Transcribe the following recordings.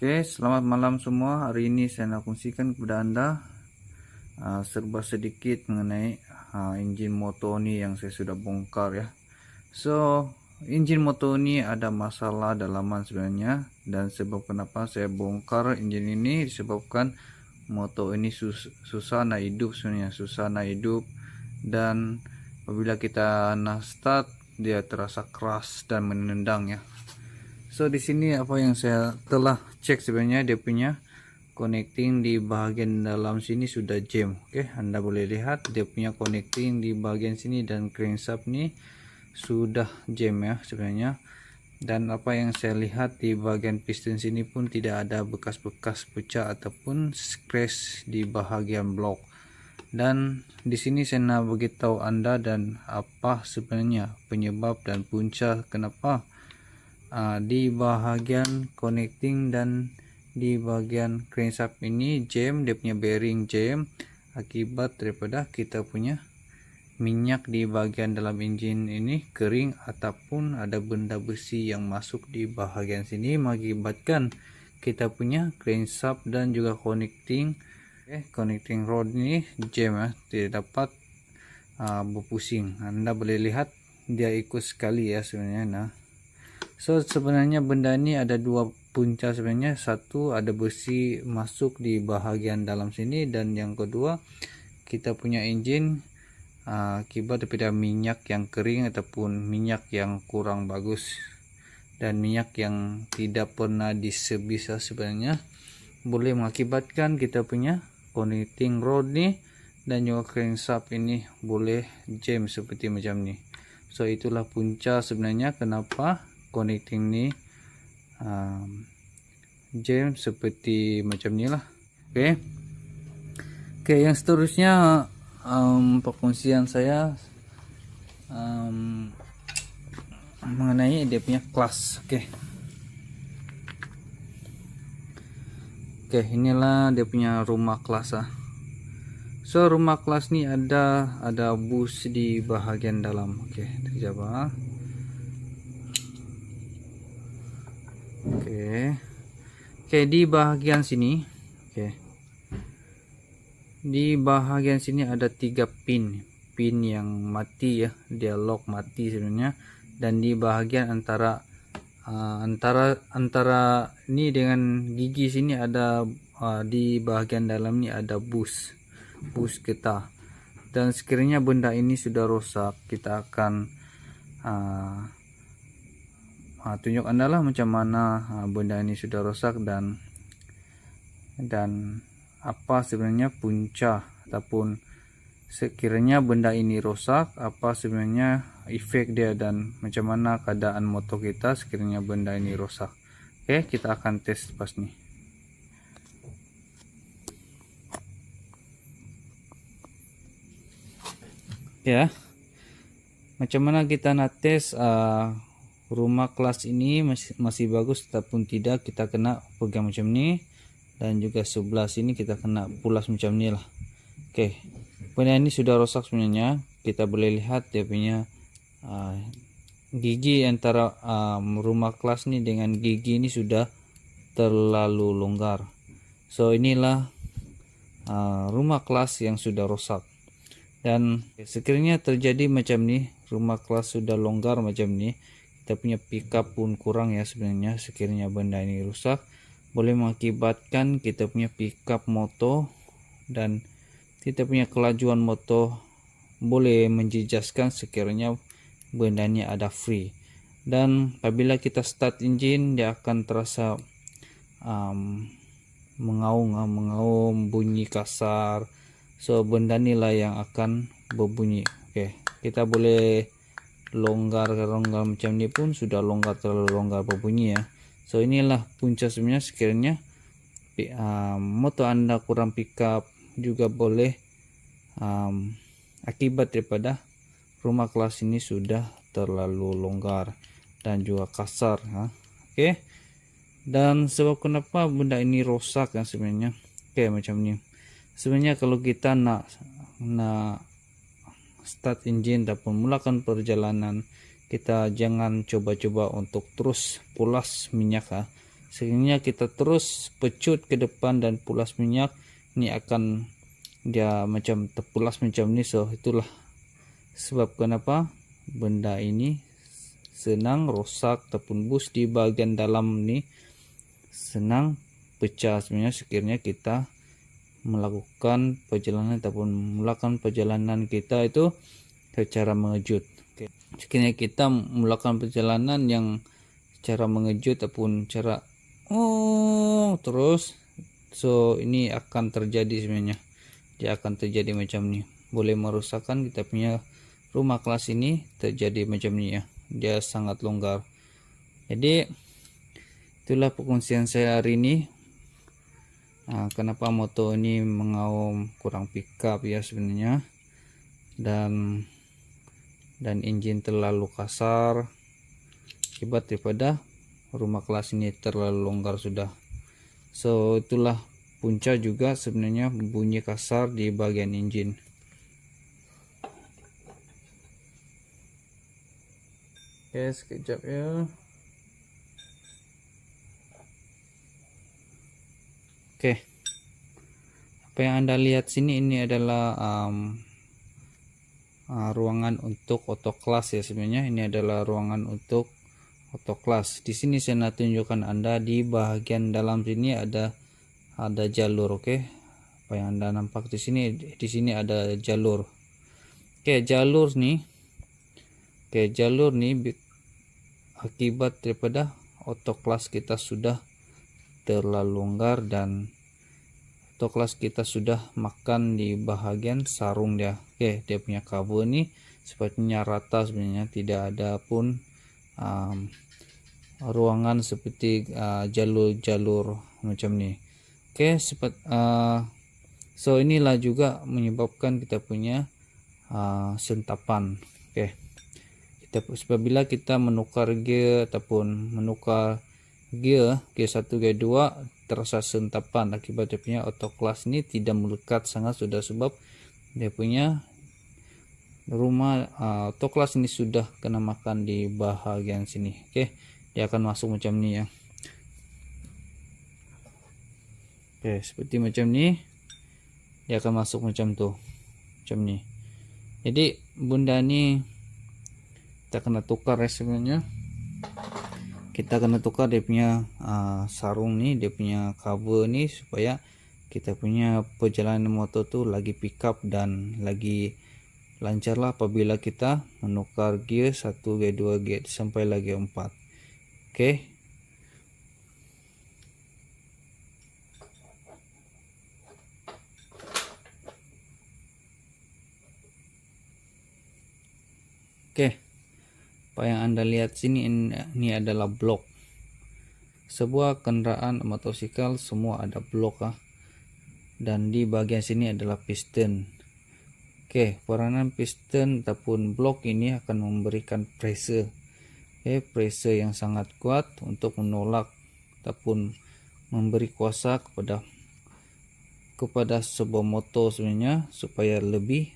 Oke, selamat malam semua. Hari ini saya nak kongsikan kepada Anda serba sedikit mengenai engine motor ni yang saya sudah bongkar ya. So, engine motor ni ada masalah dalaman sebenarnya, dan sebab kenapa saya bongkar engine ini disebabkan motor ini susah nak hidup sebenarnya, susah nak hidup, dan apabila kita nak start dia terasa keras dan menendang ya. So di sini apa yang saya telah cek sebenarnya, dia punya connecting di bagian dalam sini sudah jam. Oke, Anda boleh lihat dia punya connecting di bagian sini dan crankshaft ni sudah jam ya sebenarnya. Dan apa yang saya lihat di bagian piston sini pun tidak ada bekas-bekas pecah ataupun scratch di bahagian blok. Dan di sini saya nak beritahu Anda dan apa sebenarnya penyebab dan punca kenapa di bahagian connecting dan di bagian crankshaft ini jam, dia punya bearing jam akibat daripada kita punya minyak di bagian dalam engine ini kering ataupun ada benda besi yang masuk di bahagian sini mengakibatkan kita punya crankshaft dan juga connecting connecting rod ini jam ya, tidak dapat berpusing. Anda boleh lihat dia ikut sekali ya sebenarnya. Nah, so sebenarnya benda ini ada dua punca sebenarnya. Satu, ada besi masuk di bahagian dalam sini, dan yang kedua kita punya engine akibat daripada minyak yang kering ataupun minyak yang kurang bagus dan minyak yang tidak pernah diservis sebenarnya boleh mengakibatkan kita punya connecting rod ni dan juga crankshaft ini boleh jam seperti macam ni. So itulah punca sebenarnya kenapa connecting ni jam seperti macam ni lah. Oke, yang seterusnya perkongsian saya mengenai dia punya kelas. Oke, inilah dia punya rumah kelas So rumah kelas ni ada bus di bahagian dalam. Oke, terjawab. Oke, di bahagian sini, di bahagian sini ada 3 pin yang mati ya, dia lock mati sebenarnya. Dan di bahagian antara ini dengan gigi sini ada di bahagian dalam ni ada bus getah. Dan sekiranya benda ini sudah rosak, kita akan tunjuk Anda lah macam mana benda ini sudah rosak dan apa sebenarnya punca ataupun sekiranya benda ini rosak, apa sebenarnya efek dia dan macam mana keadaan motor kita sekiranya benda ini rosak. Oke, kita akan tes pas nih ya. Macam mana kita nak tes rumah kelas ini masih bagus ataupun tidak, kita kena pegang macam ni, dan juga sebelah sini kita kena pulas macam ni lah. Oke, benda ini sudah rosak sebenarnya. Kita boleh lihat dia punya gigi antara rumah kelas ini dengan gigi ini sudah terlalu longgar. So inilah rumah kelas yang sudah rusak. Dan sekiranya terjadi macam ni, rumah kelas sudah longgar macam ni, kita punya pickup pun kurang ya sebenarnya. Sekiranya benda ini rusak, boleh mengakibatkan kita punya pickup motor dan kita punya kelajuan motor boleh menjejaskan sekiranya benda ini ada free. Dan apabila kita start engine, dia akan terasa mengaum bunyi kasar. So benda inilah yang akan berbunyi. Oke, kita boleh longgar macam ni pun sudah longgar, terlalu longgar berbunyi ya. So inilah punca sebenarnya. Sekiranya motor Anda kurang pickup juga boleh akibat daripada rumah kelas ini sudah terlalu longgar dan juga kasar Oke, dan sebab kenapa benda ini rosak kan sebenarnya. Oke, macam ni sebenarnya. Kalau kita nak start engine dan memulakan perjalanan, kita jangan coba-coba untuk terus pulas minyak Sekiranya kita terus pecut ke depan dan pulas minyak, ini akan dia macam terpulas macam ni. So itulah sebab kenapa benda ini senang rosak ataupun bus di bagian dalam ni senang pecah sebenarnya sekiranya kita melakukan perjalanan ataupun melakukan perjalanan kita itu secara mengejut. Sekiranya kita melakukan perjalanan yang cara mengejut ataupun cara terus, so ini akan terjadi sebenarnya, dia akan terjadi macam ni, boleh merusakkan kita punya rumah kelas ini. Terjadi macam ni ya, dia sangat longgar. Jadi itulah perkongsian saya hari ini. Kenapa motor ini mengaum kurang pickup ya sebenarnya, dan engine terlalu kasar akibat daripada rumah kelas ini terlalu longgar sudah. So itulah punca juga sebenarnya bunyi kasar di bagian engine. Oke, sekejap ya. Oke, apa yang Anda lihat sini ini adalah ruangan untuk autoclass ya sebenarnya. Ini adalah ruangan untuk autoclass. Di sini saya nak tunjukkan Anda di bagian dalam sini ada jalur. Oke, apa yang Anda nampak di sini ada jalur. Oke, jalur nih akibat daripada autoclass kita sudah terlalu longgar dan autoclass kita sudah makan di bahagian sarung dia. Oke, dia punya cover ini sepertinya rata sebenarnya, tidak ada pun ruangan seperti jalur-jalur macam ni. Oke, so inilah juga menyebabkan kita punya sentapan. Oke, apabila kita menukar gear ataupun menukar gear 1 gear 2 terasa sentapan akibat dia punya autoclass ini tidak melekat sangat sudah, sebab dia punya rumah autoclass ini sudah kena makan di bahagian sini. Oke, dia akan masuk macam ni ya. Oke, seperti macam ni dia akan masuk macam tu, macam ni. Jadi benda ni kita kena tukar ya sebenarnya. Kita kena tukar dia punya sarung nih, dia punya cover nih, supaya kita punya perjalanan motor tuh lagi pickup dan lagi lancar lah apabila kita menukar gear 1 gear 2 gear sampai lagi 4. Oke. Oke. Apa yang Anda lihat sini ini adalah blok. Sebuah kendaraan motosikal semua ada blok dan di bagian sini adalah piston. Oke, peranan piston ataupun blok ini akan memberikan pressure. Oke, pressure yang sangat kuat untuk menolak ataupun memberi kuasa kepada sebuah motor sebenarnya supaya lebih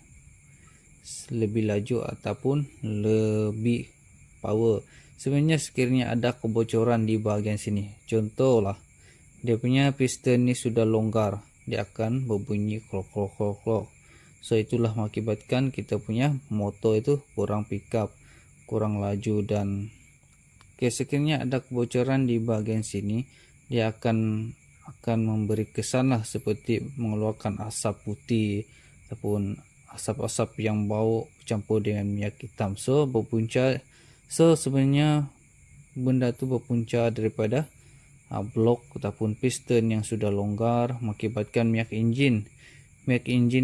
laju ataupun lebih power. Sebenarnya sekiranya ada kebocoran di bagian sini, contohlah dia punya piston ini sudah longgar, dia akan berbunyi klok klok klok klok. So itulah mengakibatkan kita punya motor itu kurang pickup, kurang laju. Dan sekiranya ada kebocoran di bagian sini, dia akan memberi kesan lah seperti mengeluarkan asap putih ataupun asap-asap yang bau campur dengan minyak hitam. So berpunca, so sebenarnya benda itu berpunca daripada blok ataupun piston yang sudah longgar, mengakibatkan minyak engine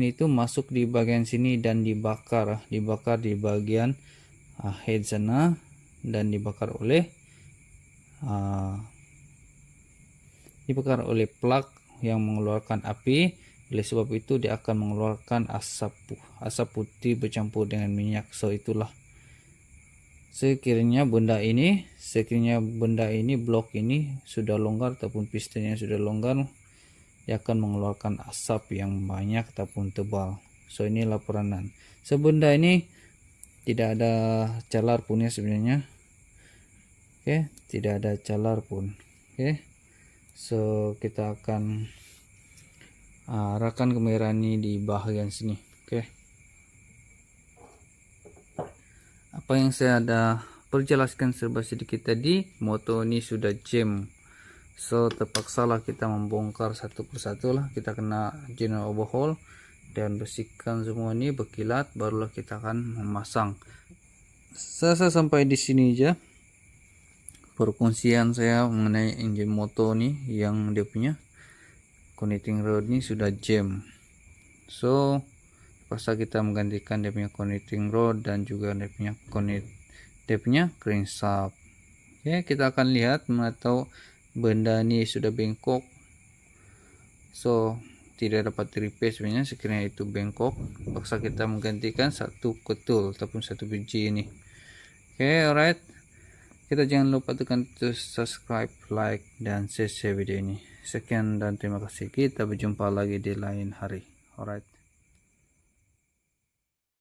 itu masuk di bagian sini dan dibakar di bagian head sana, dan dibakar oleh plug yang mengeluarkan api. Oleh sebab itu dia akan mengeluarkan asap putih bercampur dengan minyak. So itulah, sekiranya benda ini blok ini sudah longgar ataupun pistonnya sudah longgar, dia akan mengeluarkan asap yang banyak ataupun tebal. So inilah peranan. Sebenda ini tidak ada calar pun ya sebenarnya. Oke, tidak ada calar pun. Oke. So kita akan arahkan kamera ini di bagian sini. Oke. Apa yang saya ada perjelaskan serba sedikit tadi, motor ini sudah jam. So terpaksalah kita membongkar satu persatu lah. Kita kena general overhaul dan bersihkan semua ini berkilat, barulah kita akan memasang. Saya sampai di sini aja perkongsian saya mengenai engine motor nih, yang dia punya connecting rod ini sudah jam. So pasal kita menggantikan dia punya connecting rod dan juga dia punya crankshaft. Ya, kita akan lihat atau benda ini sudah bengkok. So tidak dapat repair sebenarnya sekiranya itu bengkok. Paksa kita menggantikan satu ketul ataupun satu biji ini. Oke, alright. Kita jangan lupa tekan subscribe, like, dan share video ini. Sekian dan terima kasih. Kita berjumpa lagi di lain hari. Alright.